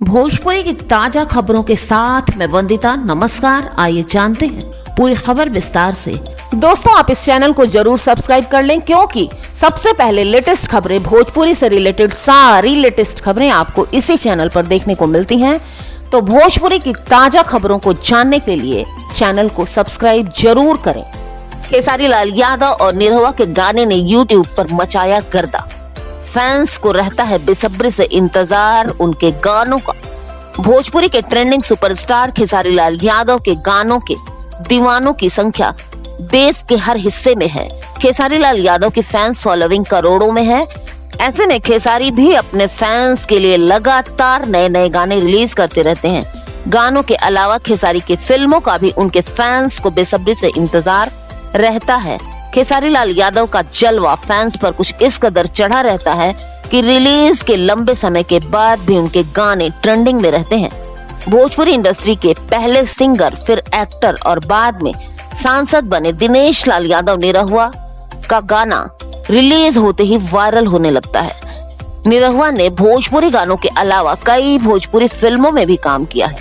भोजपुरी की ताजा खबरों के साथ मैं वंदिता। नमस्कार, आइए जानते हैं पूरी खबर विस्तार से। दोस्तों, आप इस चैनल को जरूर सब्सक्राइब कर लें, क्योंकि सबसे पहले लेटेस्ट खबरें, भोजपुरी से रिलेटेड सारी लेटेस्ट खबरें आपको इसी चैनल पर देखने को मिलती हैं। तो भोजपुरी की ताजा खबरों को जानने के लिए चैनल को सब्सक्राइब जरूर करें। खेसारी लाल यादव और निरहुआ के गाने ने यूट्यूब पर मचाया गर्दा। फैंस को रहता है बेसब्री से इंतजार उनके गानों का। भोजपुरी के ट्रेंडिंग सुपरस्टार खेसारी लाल यादव के गानों के दीवानों की संख्या देश के हर हिस्से में है। खेसारी लाल यादव की फैंस फॉलोइंग करोड़ों में है। ऐसे में खेसारी भी अपने फैंस के लिए लगातार नए नए गाने रिलीज करते रहते हैं। गानों के अलावा खेसारी की फिल्मों का भी उनके फैंस को बेसब्री से इंतजार रहता है। खेसारी लाल यादव का जलवा फैंस पर कुछ इस कदर चढ़ा रहता है कि रिलीज के लंबे समय के बाद भी उनके गाने ट्रेंडिंग में रहते हैं। भोजपुरी इंडस्ट्री के पहले सिंगर, फिर एक्टर और बाद में सांसद बने दिनेश लाल यादव निरहुआ का गाना रिलीज होते ही वायरल होने लगता है। निरहुआ ने भोजपुरी गानों के अलावा कई भोजपुरी फिल्मों में भी काम किया है।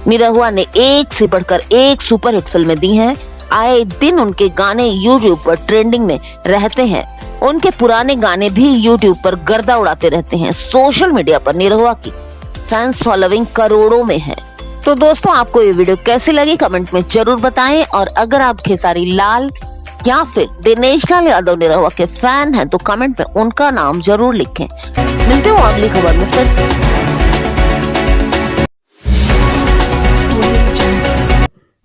निरहुआ ने एक से बढ़कर एक सुपरहिट फिल्में दी हैं। आए दिन उनके गाने यूट्यूब पर ट्रेंडिंग में रहते हैं। उनके पुराने गाने भी यूट्यूब पर गर्दा उड़ाते रहते हैं। सोशल मीडिया पर निरहुआ की फैंस फॉलोइंग करोड़ों में है। तो दोस्तों, आपको ये वीडियो कैसी लगी कमेंट में जरूर बताएं। और अगर आप खेसारी लाल या फिर दिनेश लाल यादव निरहुआ के फैन हैं तो कमेंट में उनका नाम जरूर लिखें। मिलते हो अगली खबर में फिर से।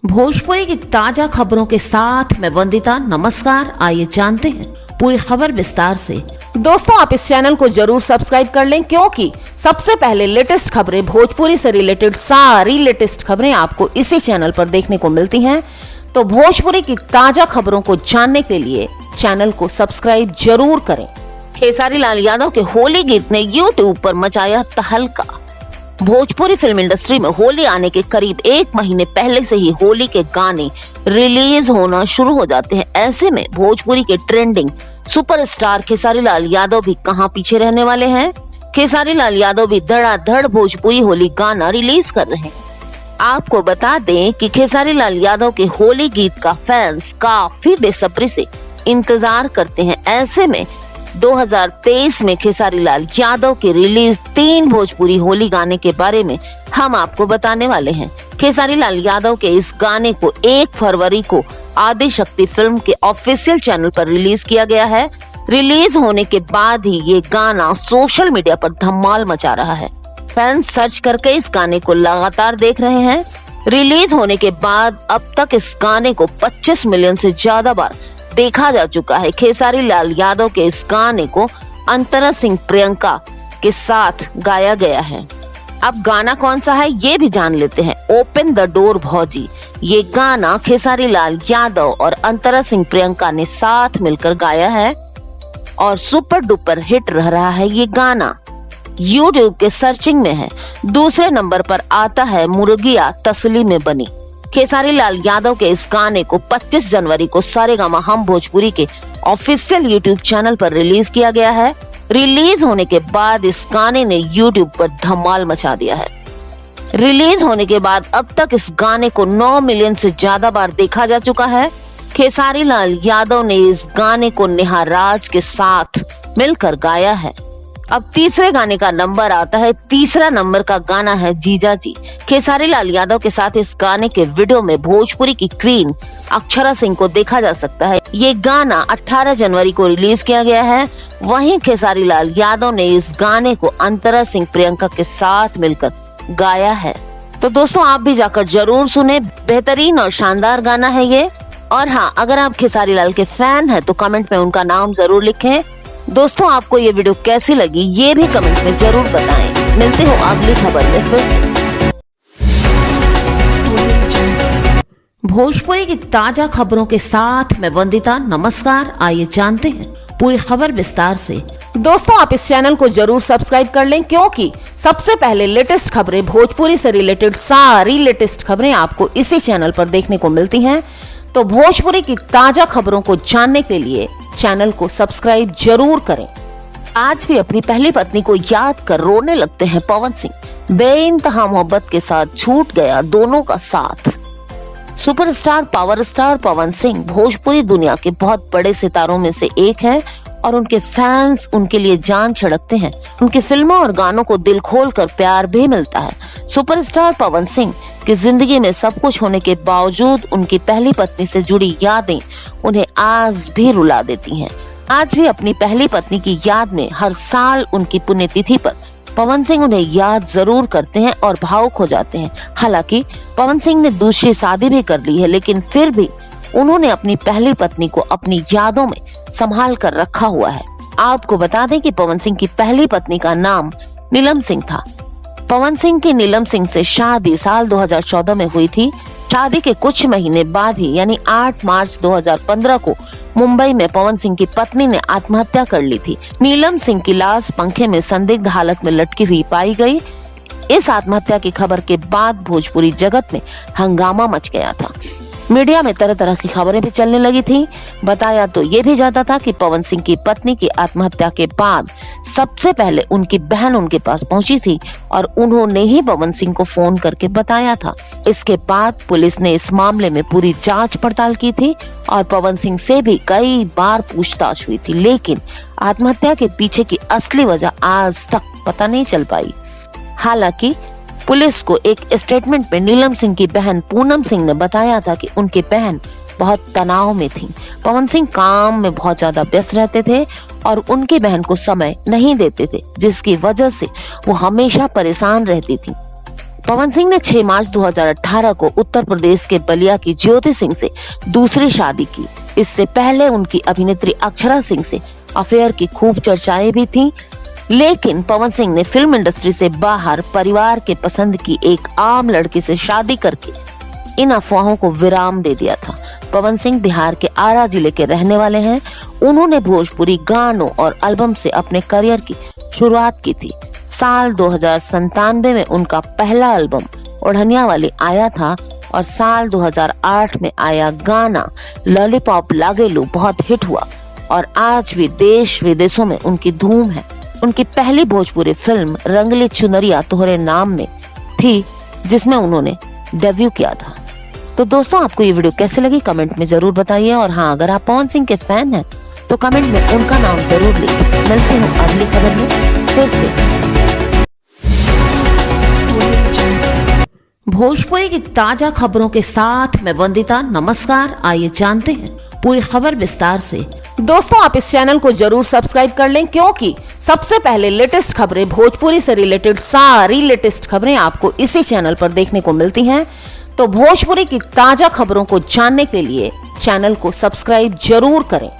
भोजपुरी की ताजा खबरों के साथ मैं वंदिता। नमस्कार, आइए जानते हैं पूरी खबर विस्तार से। दोस्तों, आप इस चैनल को जरूर सब्सक्राइब कर लें, क्योंकि सबसे पहले लेटेस्ट खबरें, भोजपुरी से रिलेटेड सारी लेटेस्ट खबरें आपको इसी चैनल पर देखने को मिलती हैं। तो भोजपुरी की ताजा खबरों को जानने के लिए चैनल को सब्सक्राइब जरूर करें। खेसारी लाल यादव के होली गीत ने यूट्यूब पर मचाया तहलका। भोजपुरी फिल्म इंडस्ट्री में होली आने के करीब एक महीने पहले से ही होली के गाने रिलीज होना शुरू हो जाते हैं। ऐसे में भोजपुरी के ट्रेंडिंग सुपरस्टार खेसारी लाल यादव भी कहां पीछे रहने वाले हैं। खेसारी लाल यादव भी धड़ाधड़ भोजपुरी होली गाना रिलीज कर रहे हैं। आपको बता दें कि खेसारी लाल यादव के होली गीत का फैंस काफी बेसब्री से इंतजार करते हैं। ऐसे में 2023 में खेसारी लाल यादव के रिलीज 3 भोजपुरी होली गाने के बारे में हम आपको बताने वाले हैं। खेसारी लाल यादव के इस गाने को 1 फरवरी को आदि शक्ति फिल्म के ऑफिशियल चैनल पर रिलीज किया गया है। रिलीज होने के बाद ही ये गाना सोशल मीडिया पर धमाल मचा रहा है। फैंस सर्च करके इस गाने को लगातार देख रहे हैं। रिलीज होने के बाद अब तक इस गाने को 25 मिलियन से ज्यादा बार देखा जा चुका है। खेसारी लाल यादव के इस गाने को अंतरा सिंह प्रियंका के साथ गाया गया है। अब गाना कौन सा है ये भी जान लेते हैं। ओपन द डोर भौजी, ये गाना खेसारी लाल यादव और अंतरा सिंह प्रियंका ने साथ मिलकर गाया है और सुपर डुपर हिट रहा है। ये गाना यूट्यूब के सर्चिंग में है। दूसरे नंबर पर आता है मुर्गिया तसली में बनी। खेसारी लाल यादव के इस गाने को 25 जनवरी को सारेगामा हम भोजपुरी के ऑफिशियल यूट्यूब चैनल पर रिलीज किया गया है। रिलीज होने के बाद इस गाने ने यूट्यूब पर धमाल मचा दिया है। रिलीज होने के बाद अब तक इस गाने को 9 मिलियन से ज्यादा बार देखा जा चुका है। खेसारी लाल यादव ने इस गाने को नेहा राज के साथ मिलकर गाया है। अब तीसरे गाने का नंबर आता है। तीसरा नंबर का गाना है जीजा जी। खेसारी लाल यादव के साथ इस गाने के वीडियो में भोजपुरी की क्वीन अक्षरा सिंह को देखा जा सकता है। ये गाना 18 जनवरी को रिलीज किया गया है। वहीं खेसारी लाल यादव ने इस गाने को अंतरा सिंह प्रियंका के साथ मिलकर गाया है। तो दोस्तों, आप भी जाकर जरूर सुने। बेहतरीन और शानदार गाना है ये। और हाँ, अगर आप खेसारी लाल के फैन हैं तो कमेंट में उनका नाम जरूर लिखें। दोस्तों, आपको ये वीडियो कैसी लगी ये भी कमेंट में जरूर बताएं। मिलते हो अगली खबर में फिर से। भोजपुरी की ताजा खबरों के साथ मैं वंदिता। नमस्कार, आइए जानते हैं पूरी खबर विस्तार से। दोस्तों, आप इस चैनल को जरूर सब्सक्राइब कर लें, क्योंकि सबसे पहले लेटेस्ट खबरें, भोजपुरी से रिलेटेड सारी लेटेस्ट खबरें आपको इसी चैनल पर देखने को मिलती हैं। तो भोजपुरी की ताजा खबरों को जानने के लिए चैनल को सब्सक्राइब जरूर करें। आज भी अपनी पहली पत्नी को याद कर रोने लगते हैं पवन सिंह। बेइंतहा मोहब्बत के साथ छूट गया दोनों का साथ। Superstar power star Pawan Singh Bhojpuri दुनिया के बहुत बड़े सितारों में से एक हैं और उनके फैंस उनके लिए जान छिड़कते हैं। उनकी फिल्मों और गानों को दिल खोल कर प्यार भी मिलता है। सुपरस्टार पवन सिंह की जिंदगी में सब कुछ होने के बावजूद उनकी पहली पत्नी से जुड़ी यादें उन्हें आज भी रुला देती हैं। आज भी अपनी पहली पत्नी की याद में हर साल उनकी पुण्यतिथि पर पवन सिंह उन्हें याद जरूर करते हैं और भावुक हो जाते हैं। हालांकि पवन सिंह ने दूसरी शादी भी कर ली है, लेकिन फिर भी उन्होंने अपनी पहली पत्नी को अपनी यादों में संभाल कर रखा हुआ है। आपको बता दें कि पवन सिंह की पहली पत्नी का नाम नीलम सिंह था। पवन सिंह की नीलम सिंह से शादी साल 2014 में हुई थी। शादी के कुछ महीने बाद ही यानी 8 मार्च 2015 को मुंबई में पवन सिंह की पत्नी ने आत्महत्या कर ली थी। नीलम सिंह की लाश पंखे में संदिग्ध हालत में लटकी हुई पाई गई। इस आत्महत्या की खबर के बाद भोजपुरी जगत में हंगामा मच गया था। मीडिया में तरह तरह की खबरें भी चलने लगी थी। बताया तो ये भी जाता था कि पवन सिंह की पत्नी की आत्महत्या के बाद सबसे पहले उनकी बहन उनके पास पहुंची थी और उन्होंने ही पवन सिंह को फोन करके बताया था। इसके बाद पुलिस ने इस मामले में पूरी जांच पड़ताल की थी और पवन सिंह से भी कई बार पूछताछ हुई थी, लेकिन आत्महत्या के पीछे की असली वजह आज तक पता नहीं चल पाई। हालांकि पुलिस को एक स्टेटमेंट में नीलम सिंह की बहन पूनम सिंह ने बताया था कि उनकी बहन बहुत तनाव में थी। पवन सिंह काम में बहुत ज्यादा व्यस्त रहते थे और उनकी बहन को समय नहीं देते थे, जिसकी वजह से वो हमेशा परेशान रहती थी। पवन सिंह ने 6 मार्च 2018 को उत्तर प्रदेश के बलिया की ज्योति सिंह से दूसरी शादी की। इससे पहले उनकी अभिनेत्री अक्षरा सिंह से अफेयर की खूब चर्चाएं भी थी, लेकिन पवन सिंह ने फिल्म इंडस्ट्री से बाहर परिवार के पसंद की एक आम लड़की से शादी करके इन अफवाहों को विराम दे दिया था। पवन सिंह बिहार के आरा जिले के रहने वाले हैं। उन्होंने भोजपुरी गानों और एल्बम से अपने करियर की शुरुआत की थी। साल 2097 में उनका पहला एल्बम ओढ़निया वाली आया था और साल 2008 में आया गाना लॉलीपॉप लागेलू बहुत हिट हुआ और आज भी देश विदेशों में उनकी धूम है। उनकी पहली भोजपुरी फिल्म रंगली चुनरिया तोहरे नाम में थी, जिसमें उन्होंने डेब्यू किया था। तो दोस्तों, आपको ये वीडियो कैसे लगी कमेंट में जरूर बताइए और हाँ, अगर आप पवन सिंह के फैन हैं तो कमेंट में उनका नाम जरूर लिखिए। मिलते हैं अगली खबर में फिर से। भोजपुरी की ताजा खबरों के साथ मैं वंदिता। नमस्कार। आइए जानते हैं पूरी खबर विस्तार से। दोस्तों, आप इस चैनल को जरूर सब्सक्राइब कर लें, क्योंकि सबसे पहले लेटेस्ट खबरें, भोजपुरी से रिलेटेड सारी लेटेस्ट खबरें आपको इसी चैनल पर देखने को मिलती हैं। तो भोजपुरी की ताजा खबरों को जानने के लिए चैनल को सब्सक्राइब जरूर करें।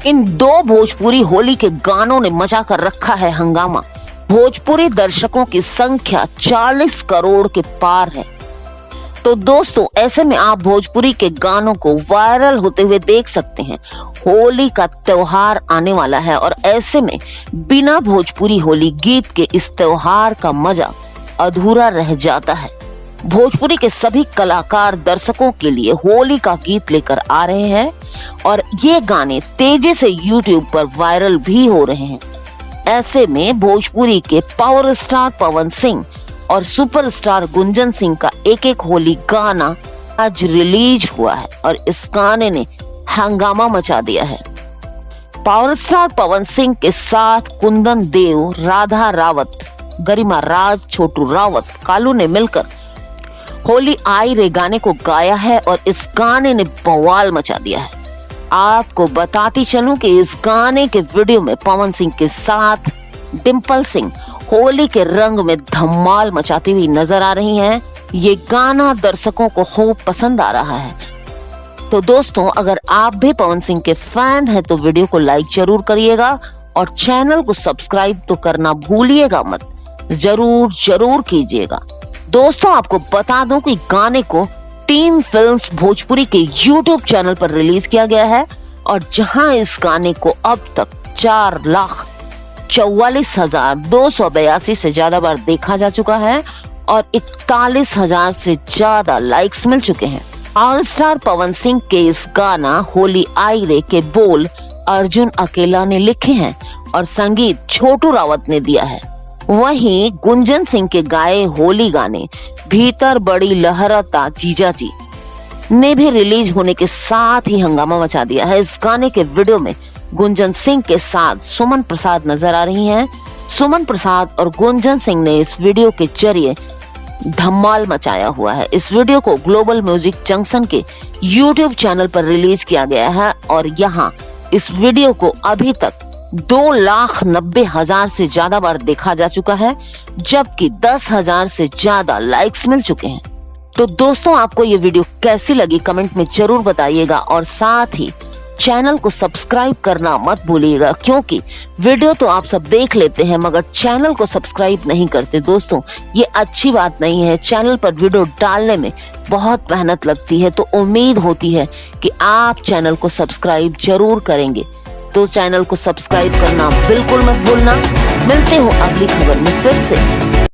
इन 2 भोजपुरी होली के गानों ने मचा कर रखा है हंगामा। भोजपुरी दर्शकों की संख्या 40 करोड़ के पार है। तो दोस्तों, ऐसे में आप भोजपुरी के गानों को वायरल होते हुए देख सकते हैं। होली का त्योहार आने वाला है और ऐसे में बिना भोजपुरी होली गीत के इस त्योहार का मजा अधूरा रह जाता है। भोजपुरी के सभी कलाकार दर्शकों के लिए होली का गीत लेकर आ रहे हैं और ये गाने तेजी से यूट्यूब पर वायरल भी हो रहे हैं। ऐसे में भोजपुरी के पावर स्टार पवन सिंह और सुपरस्टार गुंजन सिंह का एक होली गाना आज रिलीज हुआ है और इस गाने ने हंगामा मचा दिया है। पावर स्टार पवन सिंह के साथ कुंदन देव, राधा रावत, गरिमा राज, छोटू रावत, कालू ने मिलकर होली आई रे गाने को गाया है और इस गाने ने बवाल मचा दिया है। आपको बताती चलूं कि इस गाने के वीडियो में पवन सिंह के साथ डिम्पल सिंह होली के रंग में धमाल मचाती हुई नजर आ रही हैं। ये गाना दर्शकों को खूब पसंद आ रहा है। तो दोस्तों, अगर आप भी पवन सिंह के फैन हैं तो वीडियो को लाइक जरूर करिएगा और चैनल को सब्सक्राइब तो करना भूलिएगा मत। जरूर कीजिएगा। दोस्तों, आपको बता दूं कि गाने को टीम फिल्म्स भोजपुरी के YouTube चैनल पर रिलीज किया गया है और जहां इस गाने को अब तक 4,44,282 से ज्यादा बार देखा जा चुका है और 41,000 से ज्यादा लाइक्स मिल चुके हैं। पावर स्टार पवन सिंह के इस गाना होली आई रे के बोल अर्जुन अकेला ने लिखे हैं और संगीत छोटू रावत ने दिया है। वहीं गुंजन सिंह के गाए होली गाने भीतर बड़ी लहरता जीजा जी ने भी रिलीज होने के साथ ही हंगामा मचा दिया है। इस गाने के वीडियो में गुंजन सिंह के साथ सुमन प्रसाद नजर आ रही हैं। सुमन प्रसाद और गुंजन सिंह ने इस वीडियो के जरिए धमाल मचाया हुआ है। इस वीडियो को ग्लोबल म्यूजिक जंक्शन के YouTube चैनल पर रिलीज किया गया है और यहाँ इस वीडियो को अभी तक 2,90,000 से ज्यादा बार देखा जा चुका है, जबकि 10,000 से ज्यादा लाइक्स मिल चुके हैं। तो दोस्तों, आपको ये वीडियो कैसी लगी कमेंट में जरूर बताइएगा और साथ ही चैनल को सब्सक्राइब करना मत भूलिएगा, क्योंकि वीडियो तो आप सब देख लेते हैं मगर चैनल को सब्सक्राइब नहीं करते। दोस्तों, ये अच्छी बात नहीं है। चैनल पर वीडियो डालने में बहुत मेहनत लगती है, तो उम्मीद होती है कि आप चैनल को सब्सक्राइब जरूर करेंगे। तो चैनल को सब्सक्राइब करना बिल्कुल मत भूलना। मिलते हो अगली खबर में फिर से।